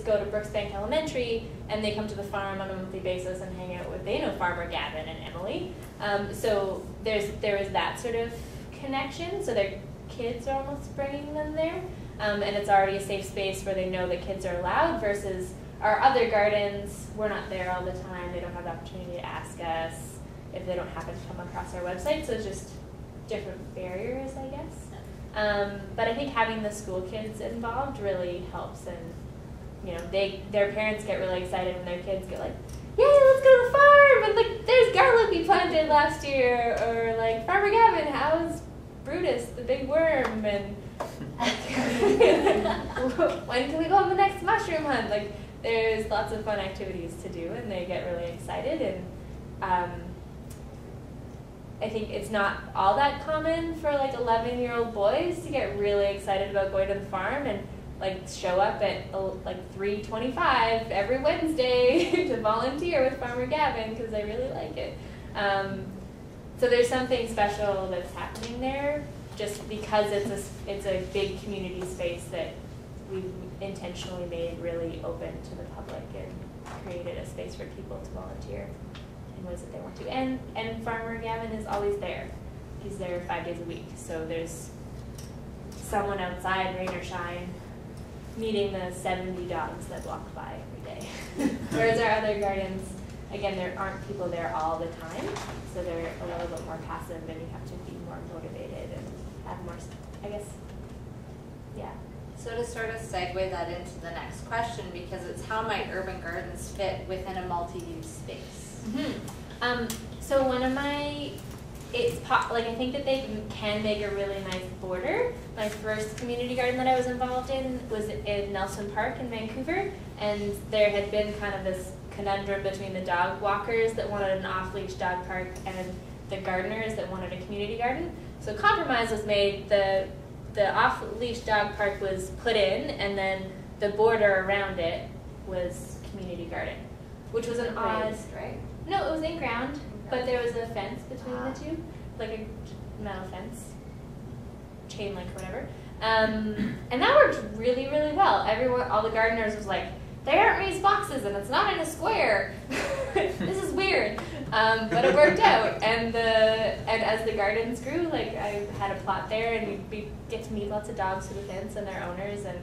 go to Brooksbank Elementary and they come to the farm on a monthly basis and hang out with, they know Farmer Gavin and Emily. So there is that sort of connection, so their kids are almost bringing them there. And it's already a safe space where they know the kids are allowed, versus our other gardens, we're not there all the time, they don't have the opportunity to ask us if they don't happen to come across our website, so it's just different barriers, I guess. But I think having the school kids involved really helps, and you know, their parents get really excited when their kids get like, yay, let's go to the farm, and like, there's garlic we planted last year, or like, Farmer Gavin, how's Brutus, the big worm, and when can we go on the next mushroom hunt? Like, there's lots of fun activities to do, and they get really excited, and I think it's not all that common for like 11-year-old boys to get really excited about going to the farm and like show up at like 3:25 every Wednesday to volunteer with Farmer Gavin because they really like it. So there's something special that's happening there, just because it's a big community space that we've intentionally made really open to the public and created a space for people to volunteer in ways that they want to. And Farmer Gavin is always there. He's there 5 days a week. So there's someone outside, rain or shine, meeting the 70 dogs that walk by every day. Whereas our other gardens, again, there aren't people there all the time, so they're a little bit more passive, and you have to be more motivated and have more, I guess, yeah. So to sort of segue that into the next question, because it's how might urban gardens fit within a multi-use space? Mm-hmm. So one of my, I think that they can make a really nice border. My first community garden that I was involved in was in Nelson Park in Vancouver, and there had been kind of this conundrum between the dog walkers that wanted an off-leash dog park and the gardeners that wanted a community garden. So a compromise was made. The off-leash dog park was put in, and then the border around it was community garden, which was an odd, right? No, it was in ground, but there was a fence between the two, like a metal fence, chain link or whatever. And that worked really, really well. All the gardeners was like, there aren't raised boxes and it's not in a square. This is weird. But it worked out. And as the gardens grew, like I had a plot there, and we get to meet lots of dogs through the fence and their owners, and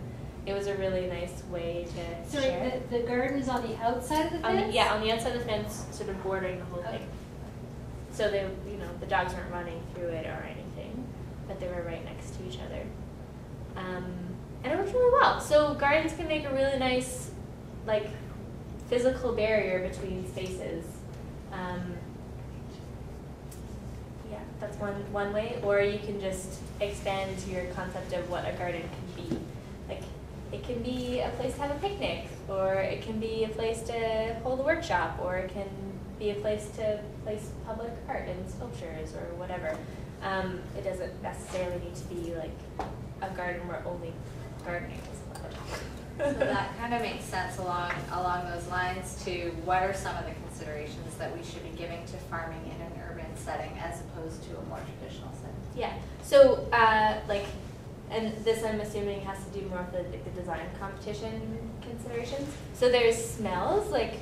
it was a really nice way to share. So the garden is on the outside of the fence? On the outside of the fence, sort of bordering the whole thing. So they, the dogs weren't running through it or anything, but they were right next to each other. And it worked really well. So gardens can make a really nice, like, physical barrier between spaces. Yeah, that's one way. Or you can just expand your concept of what a garden can be. Like, it can be a place to have a picnic, or it can be a place to hold a workshop, or it can be a place to place public art and sculptures or whatever. It doesn't necessarily need to be like a garden where only gardening is allowed. So that kind of makes sense along those lines to what are some of the considerations that we should be giving to farming in an urban setting as opposed to a more traditional setting? Yeah, so and this I'm assuming has to do more with the design competition considerations. So there's smells, like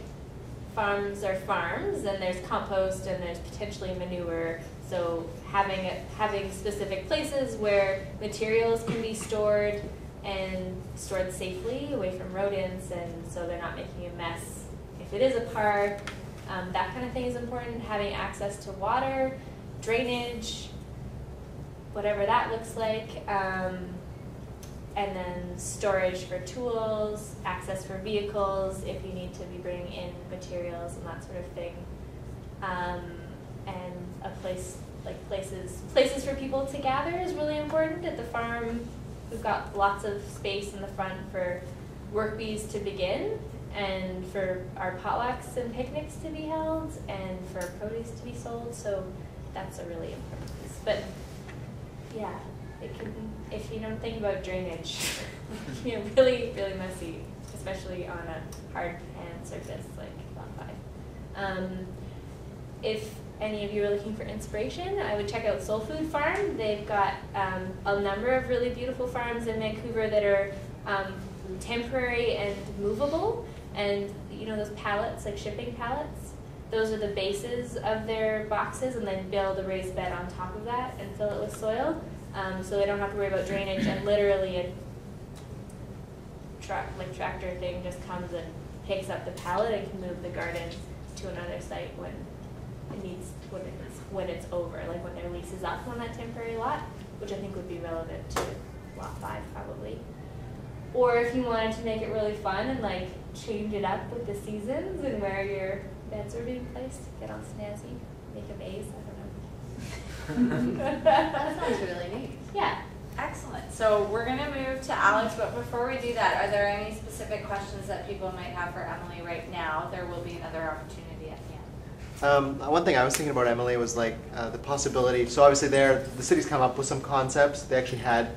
farms are farms, and there's compost, and there's potentially manure. So having specific places where materials can be stored and stored safely away from rodents, and so they're not making a mess. If it is a park, that kind of thing is important. Having access to water, drainage, whatever that looks like, and then storage for tools, access for vehicles if you need to be bringing in materials and that sort of thing, and a place, like places for people to gather is really important. At the farm, we've got lots of space in the front for work bees to begin, and for our potlucks and picnics to be held, and for produce to be sold, so that's a really important piece. But yeah, it can, if you don't think about drainage, it can be really, really messy, especially on a hard pan surface like lot 5. If any of you are looking for inspiration, I would check out Soul Food Farm. They've got a number of really beautiful farms in Vancouver that are temporary and movable, and you know those pallets, like shipping pallets, those are the bases of their boxes, and then build a raised bed on top of that and fill it with soil, so they don't have to worry about drainage, and literally a tractor thing just comes and picks up the pallet and can move the garden to another site when it's over, like when their lease is up on that temporary lot, which I think would be relevant to lot 5 probably. Or if you wanted to make it really fun and like change it up with the seasons and where your beds are being placed, get all snazzy, make a vase, I don't know. That sounds really neat. Yeah. Excellent. So we're going to move to Alex, but before we do that, are there any specific questions that people might have for Emily right now? There will be another opportunity at the end. One thing I was thinking about, Emily, was like the possibility. So obviously, the city's come up with some concepts. They actually had,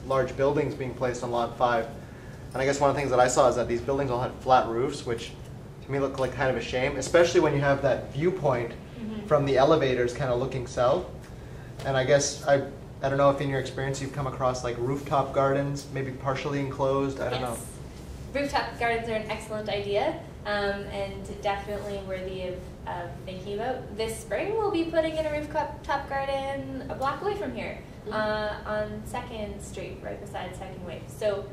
large buildings being placed on Lot 5, and I guess one of the things that I saw is that these buildings all had flat roofs, which to me looked like kind of a shame, especially when you have that viewpoint from the elevators, kind of looking south. And I guess I don't know if in your experience you've come across like rooftop gardens, maybe partially enclosed. I don't know. Rooftop gardens are an excellent idea, and definitely worthy of thinking about. This spring we'll be putting in a rooftop garden a block away from here, on 2nd Street, right beside 2nd Wave. So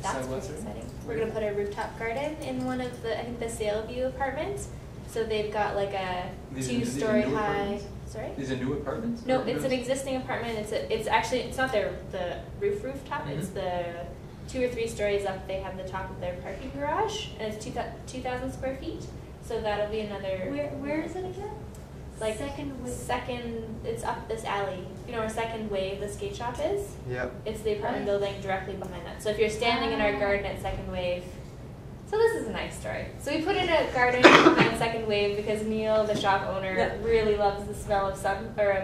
that's pretty exciting. We're going to put a rooftop garden in one of the, I think, the Sailview apartments. So they've got like a 2-story high. Sorry? These are new apartments? No, it's an existing apartment. It's not the rooftop. It's the 2 or 3 stories up. They have the top of their parking garage, and it's 2,000 square feet. So that'll be another. Where is it again? Like second, it's up this alley. You know where 2nd Wave, the skate shop is? Yep. It's the apartment building directly behind that. So if you're standing in our garden at 2nd Wave, so this is a nice story. So we put in a garden behind 2nd Wave because Neil, the shop owner, really loves the smell of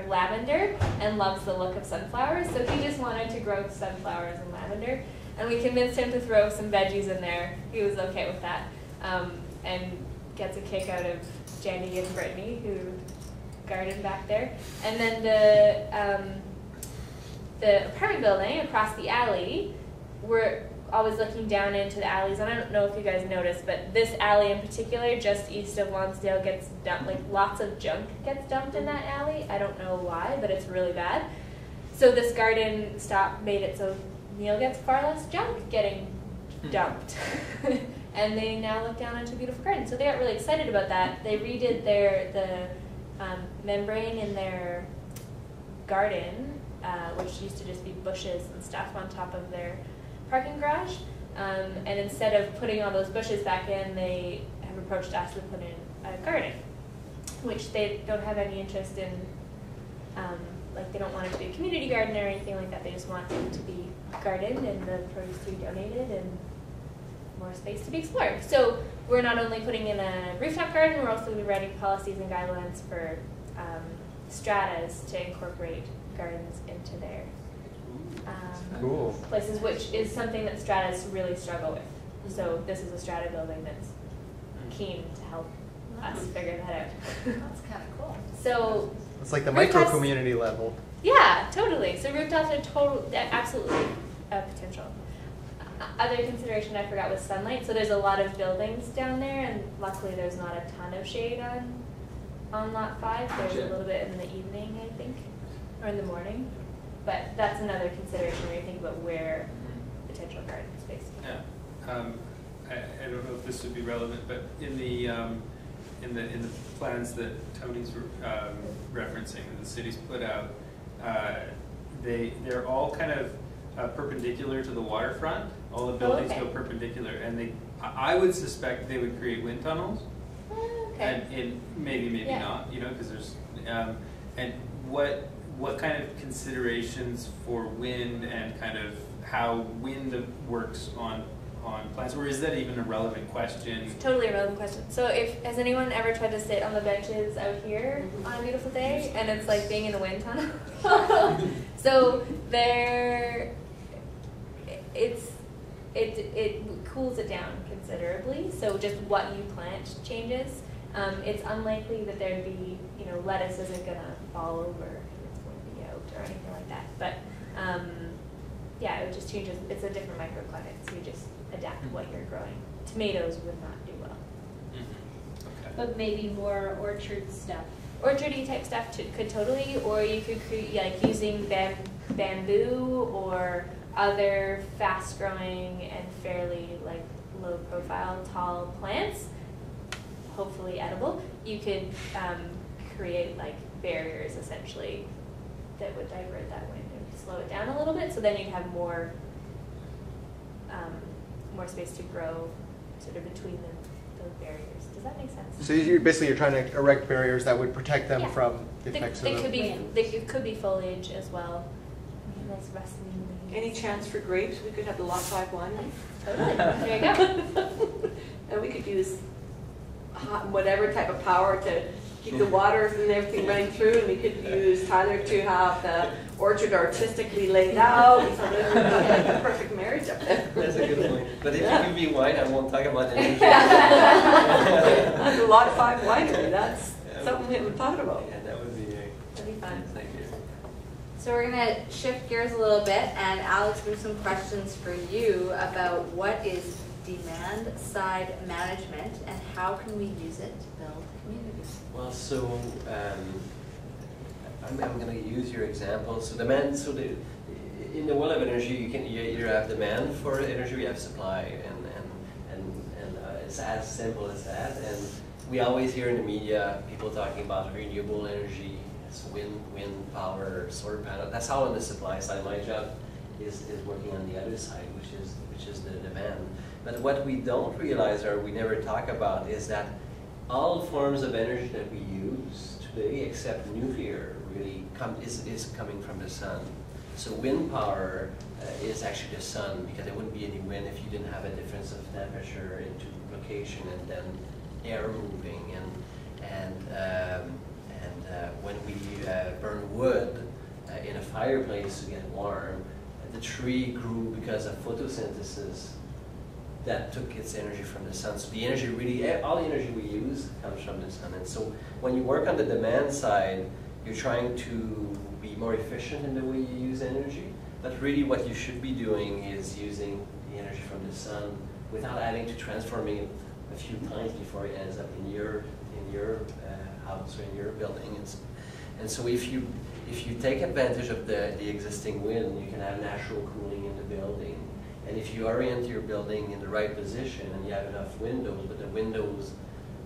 lavender and loves the look of sunflowers. So he just wanted to grow sunflowers and lavender, and we convinced him to throw some veggies in there. He was okay with that, and gets a kick out of Jenny and Brittany, who garden back there. And then the apartment building across the alley, we're always looking down into the alleys, and I don't know if you guys noticed, but this alley in particular, just east of Lonsdale, gets dumped, like lots of junk gets dumped in that alley. I don't know why, but it's really bad. So this garden made it so Neil gets far less junk getting dumped. And they now look down into a beautiful garden. So they got really excited about that. They redid the membrane in their garden, which used to just be bushes and stuff on top of their parking garage. And instead of putting all those bushes back in, they have approached us to put in a garden, which they don't have any interest in. Like they don't want it to be a community garden or anything like that. They just want it to be gardened and the produce to be donated and more space to be explored. So we're not only putting in a rooftop garden, we're also going to be writing policies and guidelines for stratas to incorporate gardens into their places, which is something that stratas really struggle with. So this is a strata building that's keen to help us figure that out. That's kind of cool. So it's like the micro community level. Yeah, totally. So rooftops are absolutely a potential. Other consideration I forgot was sunlight. So there's a lot of buildings down there, and luckily there's not a ton of shade on lot 5. There's a little bit in the evening, I think, or in the morning. But that's another consideration when you think about where potential garden space. Yeah, I don't know if this would be relevant, but in the plans that Tony's referencing that the city's put out, they're all kind of perpendicular to the waterfront. All the buildings go perpendicular, and I would suspect they would create wind tunnels. Okay. And maybe not, because there's and what kind of considerations for wind and kind of how wind works on plants, or is that even a relevant question? It's totally a relevant question. So has anyone ever tried to sit on the benches out here on a beautiful day, and it's like being in a wind tunnel? So it cools it down considerably. So just what you plant changes. It's unlikely that there'd be, lettuce isn't gonna fall over, it's going to be out or anything like that. But yeah, it just changes. It's a different microclimate, so you just adapt what you're growing. Tomatoes would not do well. Okay. But maybe more orchard stuff. Orchardy type stuff could totally, or you could create like using bamboo or other fast growing and fairly like low profile tall plants, hopefully edible. You could create like barriers essentially that would divert that wind and slow it down a little bit, so then you'd have more more space to grow sort of between those barriers. Does that make sense? So you're trying to erect barriers that would protect them Yeah. from the effects They of could the be it could be foliage as well. Nice rustling leaves. Any chance for grapes? We could have the Lot 5 winery. Totally. There you go. And we could use whatever type of power to keep the waters and everything running through, and we could use Tyler to have the orchard artistically laid out, so that would be like the perfect marriage up there. That's a good point. But if you give me wine, I won't talk about energy. That's the Lot 5 winery. That's something we would talk about. Yeah, that would be That'd be fun. thank you. So we're going to shift gears a little bit, and Alex, we have some questions for you about what is demand side management and how can we use it to build communities? Well, so I'm going to use your example. So demand. So in the world of energy, you either have demand for energy, or you have supply, and it's as simple as that. And we always hear in the media people talking about renewable energy, so wind power, solar panel. That's how on the supply side. My job is working on the other side, which is the demand. But what we don't realize, or we never talk about, is that all forms of energy that we use today, except nuclear, really is coming from the sun. So wind power is actually the sun, because there wouldn't be any wind if you didn't have a difference of temperature into location and then air moving. And when we burn wood in a fireplace to get warm, the tree grew because of photosynthesis that took its energy from the sun. So the energy really, all the energy we use comes from the sun. And so when you work on the demand side, you're trying to be more efficient in the way you use energy. But really what you should be doing is using the energy from the sun without having to transforming it a few times before it ends up in your house or in your building. And so if you take advantage of the existing wind, you can have natural cooling in the building. And if you orient your building in the right position and you have enough windows, but the windows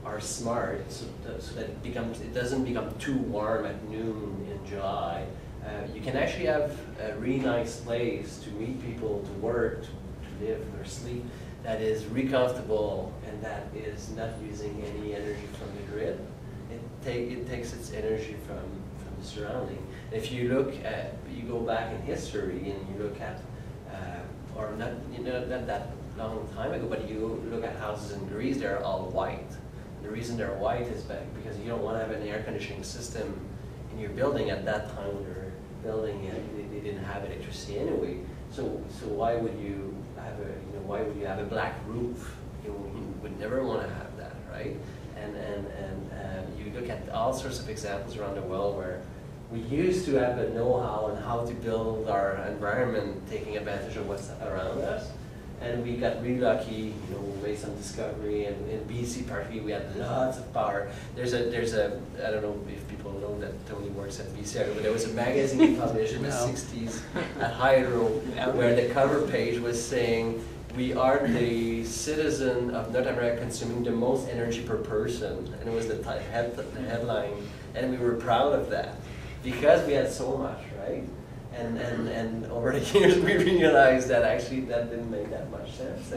are smart so that it doesn't become too warm at noon in July, you can actually have a really nice place to meet people, to work, to live or sleep, that is really comfortable and that is not using any energy from the grid. It takes its energy from the surrounding. If you look at, you go back in history and you look at, or not that long time ago, but you look at houses in Greece, they're all white. The reason they're white is because you don't want to have an air conditioning system in your building at that time when you're building it. They didn't have electricity anyway. So why would you have a black roof? You would never want to have that, right? And you look at all sorts of examples around the world where we used to have a know-how on how to build our environment, taking advantage of what's around us. And we got really lucky, we made some discovery, and in BC partly we had lots of power. There's a I don't know if people know that Tony works at BCIT, but there was a magazine published in the 60s at Hydro where the cover page was saying, we are the citizen of North America consuming the most energy per person. And it was the headline, and we were proud of that because we had so much, right? And over the years we realized that actually that didn't make that much sense.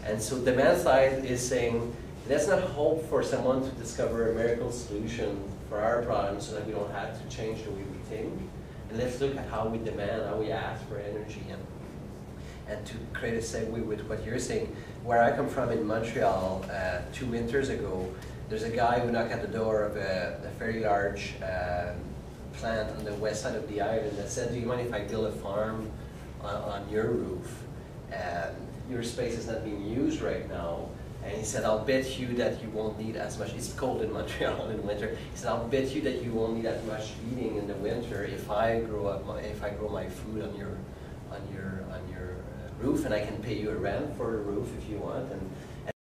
And so demand side is saying, let's not hope for someone to discover a miracle solution for our problem so that we don't have to change the way we think. And let's look at how we demand, how we ask for energy. And to create a segue with what you're saying, where I come from in Montreal 2 winters ago, there's a guy who knocked at the door of a very large plant on the west side of the island that said, do you mind if I build a farm on your roof? Your space is not being used right now. And he said, I'll bet you that you won't need as much, it's cold in Montreal in winter. He said, I'll bet you that you won't need as much heating in the winter if I grow my food on your roof, and I can pay you a rent for the roof if you want, and